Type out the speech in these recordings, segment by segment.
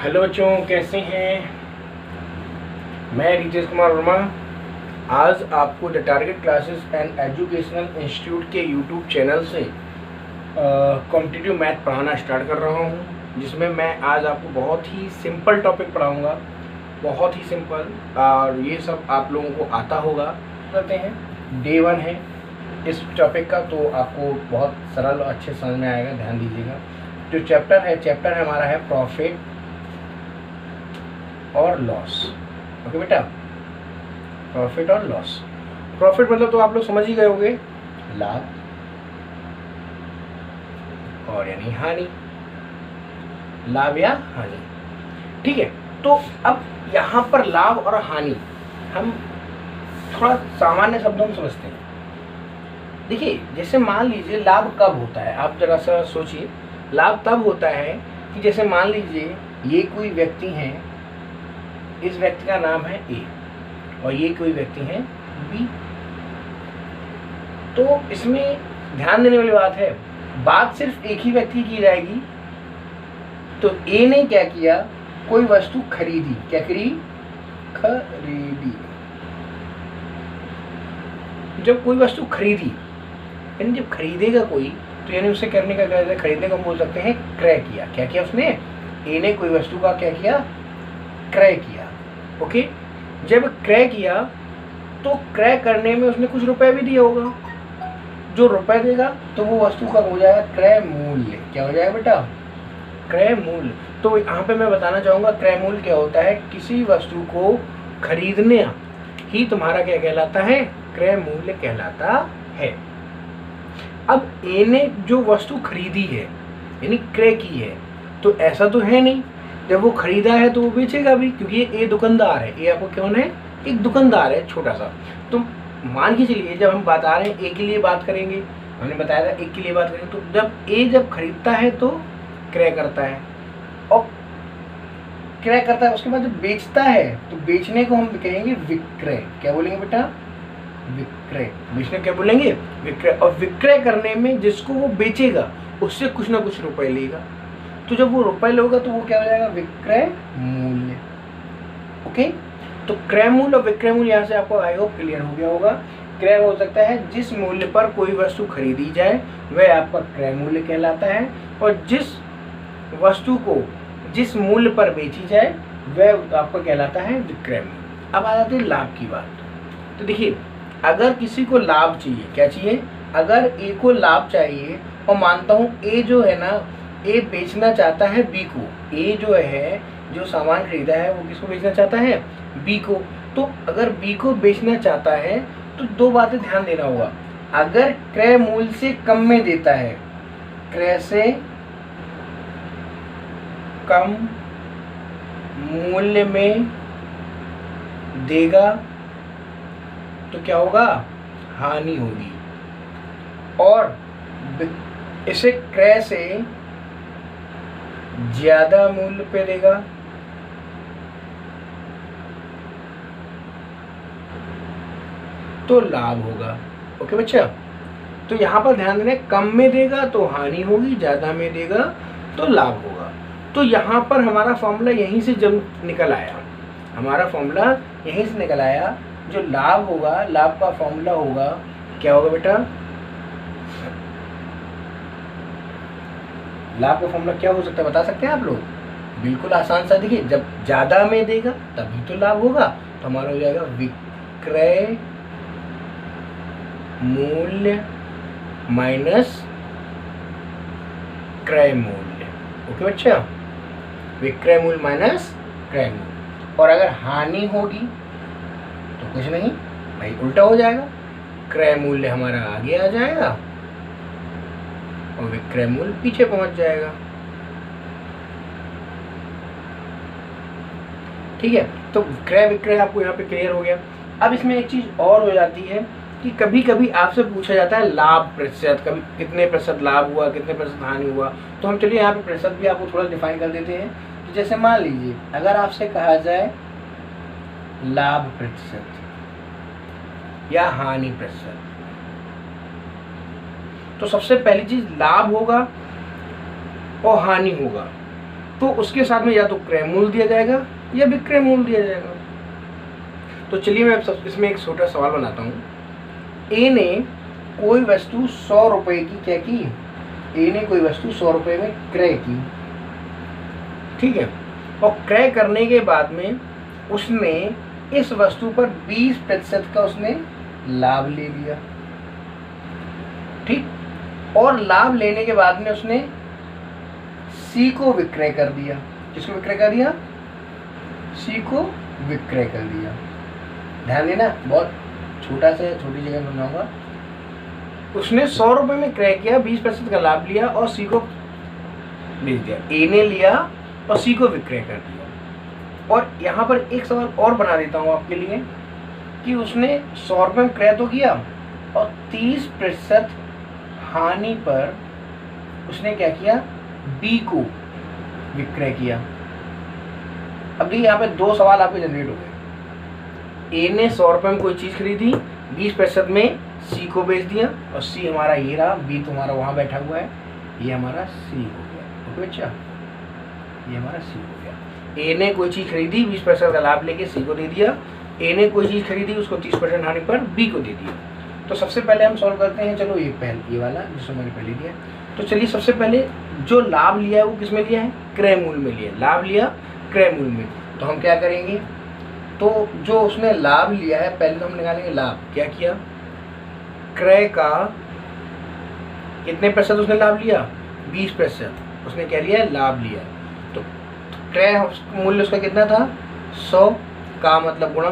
Hello बच्चों, कैसे हैं। मैं रितेश कुमार वर्मा आज आपको the target classes and educational institute के यूट्यूब चैनल से कॉम्पिटिटिव मैथ पढ़ाना स्टार्ट कर रहा हूं, जिसमें मैं आज आपको बहुत ही सिंपल टॉपिक पढ़ाऊंगा, बहुत ही सिंपल, और ये सब आप लोगों को आता होगा। कहते हैं डे 1 है इस टॉपिक का, तो आपको बहुत सरल और अच्छे समझ में आएगा। ध्यान दीजिएगा। जो चैप्टर है हमारा है प्रॉफिट और लॉस। ओके बेटा, प्रॉफिट और लॉस। प्रॉफिट मतलब तो आप लोग समझ ही गए होंगे, लाभ, और यानी हानि, लाभ या हानि। ठीक है, तो अब यहाँ पर लाभ और हानि हम थोड़ा सामान्य शब्दों में समझते हैं। देखिए, जैसे मान लीजिए लाभ कब होता है, आप जरा सा सोचिए। लाभ तब होता है कि जैसे मान लीजिए ये कोई व्यक्ति है, इस व्यक्ति का नाम है ए और ये कोई व्यक्ति है बी। तो इसमें ध्यान देने वाली बात है, बात सिर्फ एक ही व्यक्ति की जाएगी। तो ए ने क्या किया, कोई वस्तु खरीदी। क्या खरीदी? जब कोई वस्तु खरीदी, यानी जब खरीदेगा कोई, तो यानी उसे करने का क्या, खरीदने को हम बोल सकते हैं क्रय किया। क्या किया उसने? ए ने कोई वस्तु का क्या किया? क्रय किया। ओके, जब क्रय किया तो क्रय करने में उसने कुछ रुपए भी दिया होगा। जो रुपए देगा तो वो वस्तु का हो जाएगा क्रय मूल्य। क्या हो जाएगा बेटा? क्रय मूल्य। तो यहाँ पे मैं बताना चाहूँगा क्रय मूल्य क्या होता है। किसी वस्तु को खरीदने ही तुम्हारा क्या कहलाता है? क्रय मूल्य कहलाता है। अब ए ने जो वस्तु खरीदी है यानी क्रय की है, तो ऐसा तो है नहीं, जब वो खरीदा है तो वो बेचेगा भी, क्योंकि ये ए दुकानदार है। ए आपको कौन है? एक दुकानदार है छोटा सा। तो मान के चलिए, जब हम बता रहे हैं ए के लिए बात करेंगे, हमने बताया था एक के लिए बात करेंगे, तो जब खरीदता है तो क्रय करता है, और क्रय करता है, उसके बाद जब बेचता है तो बेचने को हम कहेंगे विक्रय। क्या बोलेंगे बेटा? विक्रय। बेचने क्या बोलेंगे? विक्रय। और विक्रय करने में जिसको वो बेचेगा उससे कुछ ना कुछ रुपए लेगा। तो जब वो रुपए लेगा तो वो क्या हो जाएगा? विक्रय मूल्य। ओके, तो क्रय मूल्य और विक्रय मूल्य यहाँ से आपको आई होप क्लियर हो गया होगा। क्रय हो सकता है जिस मूल्य पर कोई वस्तु खरीदी जाए वह आपका क्रय मूल्य कहलाता है, और जिस वस्तु को जिस मूल्य पर बेची जाए वह आपका कहलाता है विक्रय मूल्य। अब आ जाती है लाभ की बात। तो देखिए, अगर किसी को लाभ चाहिए, क्या चाहिए? अगर ए को लाभ चाहिए, और मानता हूँ ए जो है ना, ए बेचना चाहता है बी को। ए जो है, जो सामान खरीदा है, वो किसको बेचना चाहता है? बी को। तो अगर बी को बेचना चाहता है तो दो बातें ध्यान देना होगा। अगर क्रय मूल्य से कम में देता है, क्रय से कम मूल्य में देगा तो क्या होगा? हानि होगी। और इसे क्रय से ज्यादा मूल्य पे देगा तो लाभ होगा। ओके बच्चा, तो यहाँ पर ध्यान देना, कम में देगा तो हानि होगी, ज्यादा में देगा तो लाभ होगा। तो यहाँ पर हमारा फॉर्मूला यहीं से जब निकल आया, हमारा फॉर्मूला यहीं से निकल आया। जो लाभ होगा, लाभ का फॉर्मूला होगा, क्या होगा बेटा? लाभ का फॉर्मूला क्या हो सकता है, बता सकते हैं आप लोग? बिल्कुल आसान सा। देखिए, जब ज्यादा में देगा तभी तो लाभ होगा, तो हमारा हो जाएगा विक्रय मूल्य माइनस क्रय मूल्य। ओके बच्चा, विक्रय मूल्य माइनस क्रय मूल्य। और अगर हानि होगी तो कुछ नहीं भाई, उल्टा हो जाएगा। क्रय मूल्य हमारा आगे आ जाएगा और विक्रय मूल्य पीछे पहुंच जाएगा। ठीक है, तो क्रय विक्रय आपको यहाँ पे क्लियर हो गया। अब इसमें एक चीज और हो जाती है कि कभी कभी आपसे पूछा जाता है लाभ प्रतिशत, कभी कितने प्रतिशत लाभ हुआ, कितने प्रतिशत हानि हुआ। तो हम चलिए यहाँ पे प्रतिशत भी आपको थोड़ा डिफाइन कर देते हैं। तो जैसे मान लीजिए, अगर आपसे कहा जाए लाभ प्रतिशत या हानि प्रतिशत, तो सबसे पहली चीज लाभ होगा और हानि होगा। तो उसके साथ में या तो क्रय मूल्य दिया जाएगा या विक्रय मूल्य दिया जाएगा। तो चलिए मैं इसमें एक छोटा सवाल बनाता हूँ। ए ने कोई वस्तु 100 रुपए की क्या की, ए ने कोई वस्तु 100 रुपए में क्रय की, ठीक है, और क्रय करने के बाद में उसने इस वस्तु पर 20% का उसने लाभ ले लिया, ठीक, और लाभ लेने के बाद में उसने सी को विक्रय कर दिया। किसको विक्रय कर दिया? सी को विक्रय कर दिया। ध्यान देना, बहुत छोटी जगह बनाऊंगा। उसने 100 रुपए में क्रय किया, 20% का लाभ लिया और सी को बेच दिया। ए ने लिया और सी को विक्रय कर दिया। और यहाँ पर एक सवाल और बना देता हूँ आपके लिए कि उसने 100 रुपये में क्रय तो किया और 30% हानि पर उसने क्या किया, बी को विक्रय किया। अब देखिए यहाँ पे दो सवाल आपके जनरेट हो गए। ए ने 100 रुपये में कोई चीज़ खरीदी, 20% में सी को बेच दिया और सी हमारा ये रहा, बी तो हमारा वहाँ बैठा हुआ है, ये हमारा सी हो गया। ओके बच्चा, ये हमारा सी हो गया। ए ने कोई चीज़ खरीदी, 20% का लाभ लेके सी को दे दिया। ए ने कोई चीज़ खरीदी, उसको 30% हानि पर बी को दे दिया। तो सबसे पहले हम सॉल्व करते हैं। चलो ये वाला जिसको मैंने पहले दिया। तो चलिए सबसे पहले जो लाभ लिया है वो किस में लिया है, क्रय मूल्य में लिया। लाभ लिया क्रय मूल्य में, तो हम क्या करेंगे, तो जो उसने लाभ लिया है पहले तो हम निकालेंगे लाभ। क्या किया, क्रय का कितने प्रतिशत उसने लाभ लिया, 20% उसने क्या लिया, लाभ लिया। तो क्रय मूल्य उसका कितना था, 100 का मतलब गुणा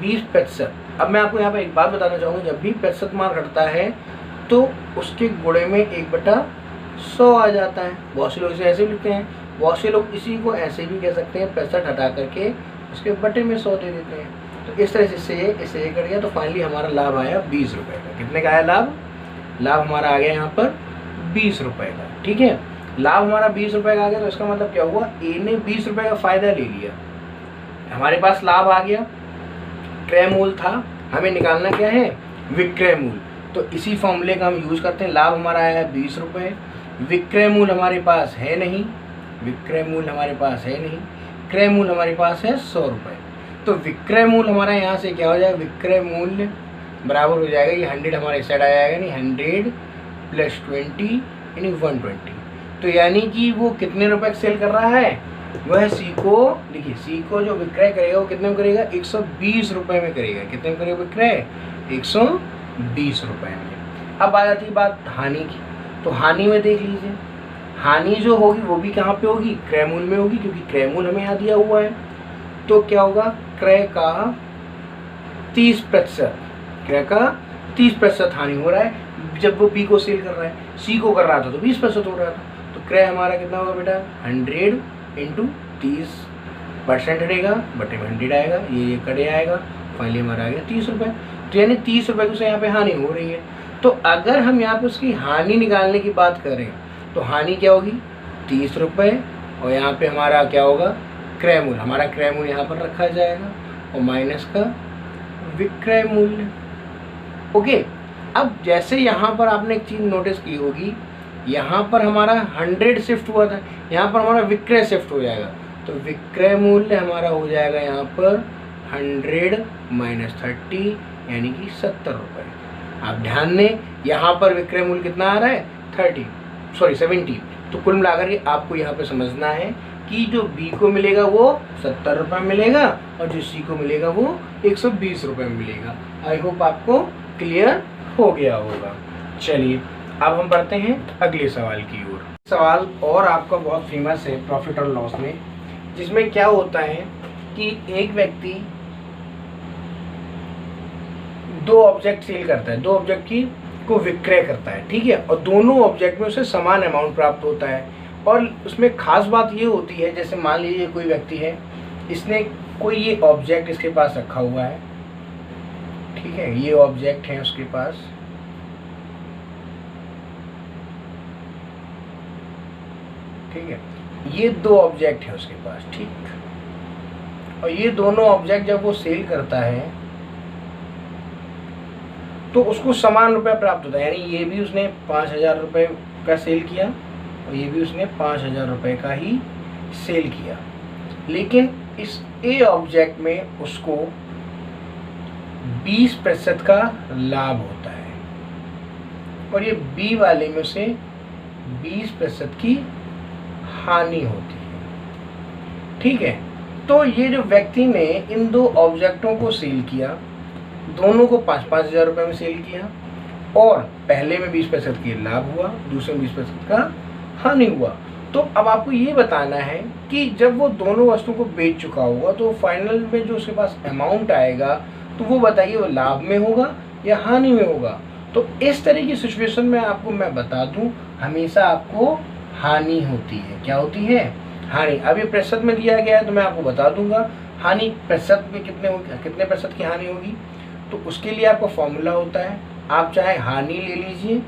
20%। अब मैं आपको यहाँ पे एक बात बताना चाहूँगा, जब भी प्रतिशत मान घटता है तो उसके गुणे में 1/100 आ जाता है। बहुत से लोग इसे ऐसे भी लिखते हैं, बहुत से लोग इसी को ऐसे भी कह सकते हैं, 65 हटा करके उसके बटे में 100 दे देते हैं। तो इस तरह से इसे ये कर गया। तो फाइनली हमारा लाभ आया 20 रुपये का। कितने का आया लाभ, लाभ हमारा आ गया यहाँ पर 20 रुपये का। ठीक है, लाभ हमारा 20 रुपये का आ गया। तो इसका मतलब क्या हुआ, ए ने 20 रुपये का फ़ायदा ले लिया, हमारे पास लाभ आ गया। क्रय मूल्य था, हमें निकालना क्या है, विक्रय मूल्य। तो इसी फॉर्मूले का हम यूज़ करते हैं। लाभ हमारा आया है 20 रुपये, विक्रय मूल्य हमारे पास है नहीं, विक्रय मूल्य हमारे पास है नहीं, क्रय मूल्य हमारे पास है 100 रुपये। तो विक्रय मूल्य हमारा यहाँ से क्या हो जाएगा, विक्रय मूल्य बराबर हो जाएगा, ये 100 हमारे साइड आ जाएगा, नहीं 100 + 20 यानी 120। तो यानी कि वो कितने रुपए सेल कर रहा है, वह सी को, देखिए सी को जो विक्रय करेगा वो कितने में करेगा, 120 रुपये में करेगा। कितने में करेगा विक्रय, 120 रुपये में। अब आ जाती है बात हानि की। तो हानि में देख लीजिए, हानि जो होगी वो भी कहाँ पे होगी, क्रय मूल्य में होगी, क्योंकि क्रय मूल्य हमें यहाँ दिया हुआ है। तो क्या होगा, क्रय का 30%, क्रय का 30% हानि हो रहा है जब वो बी को सेल कर रहा है। सी को कर रहा था तो 20% हो रहा था। तो क्रय हमारा कितना होगा बेटा, 100 × 30% हटेगा, बटे में 100 आएगा, ये कटे आएगा, फाइनली हमारा आ गया 30 रुपये। तो यानी 30 रुपये की उसे यहाँ पे हानि हो रही है। तो अगर हम यहाँ पे उसकी हानि निकालने की बात करें तो हानि क्या होगी, 30 रुपये, और यहाँ पे हमारा क्या होगा, क्रय मूल्य। हमारा क्रय मूल्य यहाँ पर रखा जाएगा और माइनस का विक्रय मूल्य। ओके, अब जैसे यहाँ पर आपने एक चीज़ नोटिस की होगी, यहाँ पर हमारा 100 शिफ्ट हुआ था, यहाँ पर हमारा विक्रय शिफ्ट हो जाएगा। तो विक्रय मूल्य हमारा हो जाएगा यहाँ पर 100 - 30 यानी कि 70 रुपये। आप ध्यान दें, यहाँ पर विक्रय मूल्य कितना आ रहा है, 70। तो कुल मिलाकर के आपको यहाँ पे समझना है कि जो बी को मिलेगा वो 70 रुपये मिलेगा और जो सी को मिलेगा वो 120 रुपये में मिलेगा। आई होप आपको क्लियर हो गया होगा। चलिए अब हम बढ़ते हैं अगले सवाल की ओर। सवाल और आपका बहुत फेमस है प्रॉफिट और लॉस में, जिसमें क्या होता है कि एक व्यक्ति 2 ऑब्जेक्ट सेल करता है, 2 ऑब्जेक्ट को विक्रय करता है, ठीक है, और दोनों ऑब्जेक्ट में उसे समान अमाउंट प्राप्त होता है। और उसमें खास बात ये होती है, जैसे मान लीजिए कोई व्यक्ति है, इसने कोई ये ऑब्जेक्ट इसके पास रखा हुआ है, ठीक है, ये ऑब्जेक्ट है उसके पास, ठीक है, ये 2 ऑब्जेक्ट है उसके पास, ठीक, और ये दोनों ऑब्जेक्ट जब वो सेल करता है तो उसको समान रुपये प्राप्त होता है। यानी ये भी उसने 5000 रुपये का सेल किया और ये भी उसने 5000 रुपये का ही सेल किया, लेकिन इस ए ऑब्जेक्ट में उसको 20% का लाभ होता है और ये बी वाले में से 20% की हानि होती है। ठीक है, तो ये जो व्यक्ति ने इन दो ऑब्जेक्टों को सेल किया, दोनों को 5-5 हज़ार रुपये में सेल किया और पहले में 20% की लाभ हुआ, दूसरे में 20% का हानि हुआ। तो अब आपको ये बताना है कि जब वो दोनों वस्तुओं को बेच चुका होगा तो फाइनल में जो उसके पास अमाउंट आएगा तो वो बताइए वो लाभ में होगा या हानि में होगा। तो इस तरह की सिचुएशन में आपको मैं बता दूं, हमेशा आपको हानि होती है। क्या होती है? हानि। अब ये प्रतिशत में दिया गया है तो मैं आपको बता दूंगा हानि प्रतिशत में कितने प्रतिशत की हानि होगी। तो उसके लिए आपका फॉर्मूला होता है, आप चाहे हानि ले लीजिए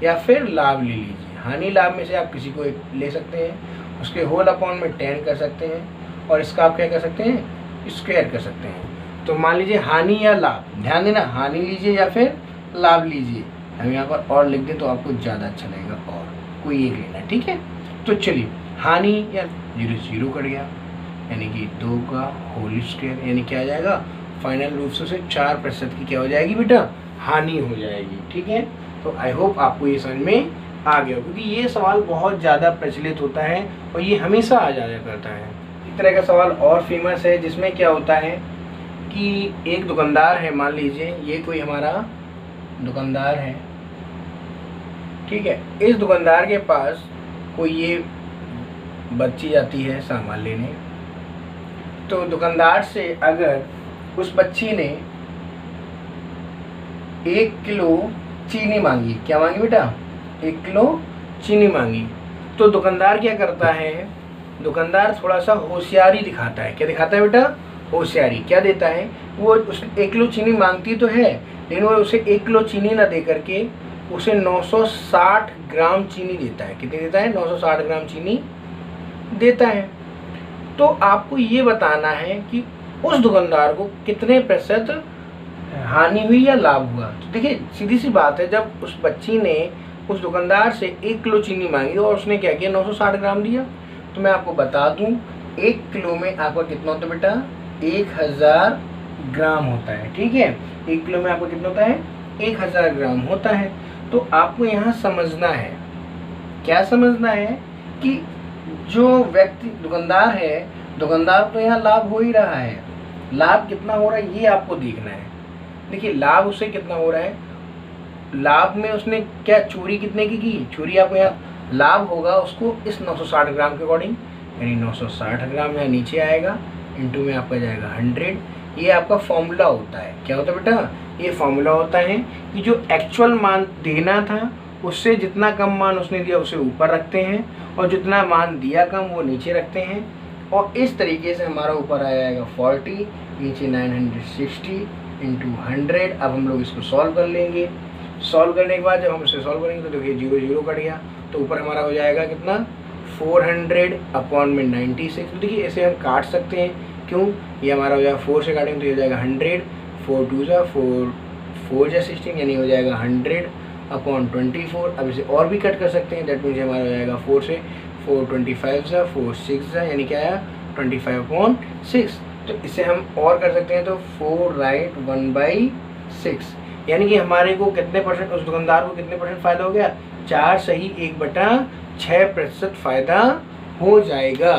या फिर लाभ ले लीजिए। हानि लाभ में से आप किसी को एक ले सकते हैं, उसके होल अपॉन में 10 कर सकते हैं और इसका आप क्या कर सकते हैं, स्क्वायर कर सकते हैं। तो मान लीजिए हानि या लाभ, ध्यान देना हानि लीजिए या फिर लाभ लीजिए। हम यहाँ पर और लिख दें तो आपको ज़्यादा अच्छा लगेगा, और कोई एक लेना है। ठीक है, तो चलिए हानि या 0 कट गया, यानी कि 2 का होल स्क्वायर, यानी क्या आ जाएगा फाइनल रूप से 4% की क्या हो जाएगी बेटा, हानि हो जाएगी। ठीक है, तो आई होप आपको ये समझ में आ गया, क्योंकि ये सवाल बहुत ज़्यादा प्रचलित होता है और ये हमेशा आ जाया करता है। इस तरह का सवाल और फेमस है जिसमें क्या होता है कि एक दुकानदार है, मान लीजिए ये कोई हमारा दुकानदार है। ठीक है, इस दुकानदार के पास कोई ये बच्ची जाती है सामान लेने, तो दुकानदार से अगर उस बच्ची ने 1 किलो चीनी मांगी, क्या मांगी बेटा, 1 किलो चीनी मांगी, तो दुकानदार क्या करता है, दुकानदार थोड़ा सा होशियारी दिखाता है। क्या दिखाता है बेटा, होशियारी। क्या देता है, वो उस 1 किलो चीनी मांगती तो है, लेकिन वो उसे 1 किलो चीनी ना दे करके उसे 960 ग्राम चीनी देता है। कितनी देता है, 960 ग्राम चीनी देता है। तो आपको ये बताना है कि उस दुकानदार को कितने प्रतिशत हानि हुई या लाभ हुआ। तो देखिए सीधी सी बात है, जब उस बच्ची ने उस दुकानदार से 1 किलो चीनी मांगी और उसने क्या किया, 960 ग्राम दिया, तो मैं आपको बता दूं 1 किलो में आपका कितना होता है बेटा, 1000 ग्राम होता है। ठीक है, 1 किलो में आपका कितना होता है, 1000 ग्राम होता है। तो आपको यहाँ समझना है, क्या समझना है कि जो व्यक्ति दुकानदार है, दुकानदार तो यहाँ लाभ हो ही रहा है, लाभ कितना हो रहा है ये आपको देखना है। देखिए लाभ उससे कितना हो रहा है, लाभ में उसने क्या चोरी कितने की चोरी आपको यहाँ लाभ होगा उसको इस 960 ग्राम के अकॉर्डिंग, यानी 960 ग्राम यहाँ नीचे आएगा, इंटू में आपका जाएगा 100। ये आपका फॉर्मूला होता है। क्या होता है बेटा, ये फॉर्मूला होता है कि जो एक्चुअल मान देना था उससे जितना कम मान उसने दिया उसे ऊपर रखते हैं और जितना मान दिया कम वो नीचे रखते हैं, और इस तरीके से हमारा ऊपर आ जाएगा 40, नीचे 960 इंटू 100। अब हम लोग इसको सॉल्व कर लेंगे। सॉल्व करने के बाद जब हम इसे सॉल्व करेंगे तो देखिए 0 कट गया, तो ऊपर हमारा हो जाएगा कितना, 400 अपॉन में 96। तो देखिए इसे हम काट सकते हैं, क्यों, ये हमारा हो जाएगा 4 से काटेंगे तो ये हो जाएगा 100, 4 2 जा 4, 4 जा 16, यानी हो जाएगा 100 अपॉन 24। अब इसे और भी कट कर सकते हैं, दैट मीन्स हमारा हो जाएगा 4 से 4 25 जा 4 6 जा, यानी क्या आया 25 अपॉन 6। तो इसे हम और कर सकते हैं, तो 4 राइट 1/6, यानी कि हमारे को कितने परसेंट, उस दुकानदार को कितने परसेंट फ़ायदा हो गया, 4 सही 1/6% फ़ायदा हो जाएगा।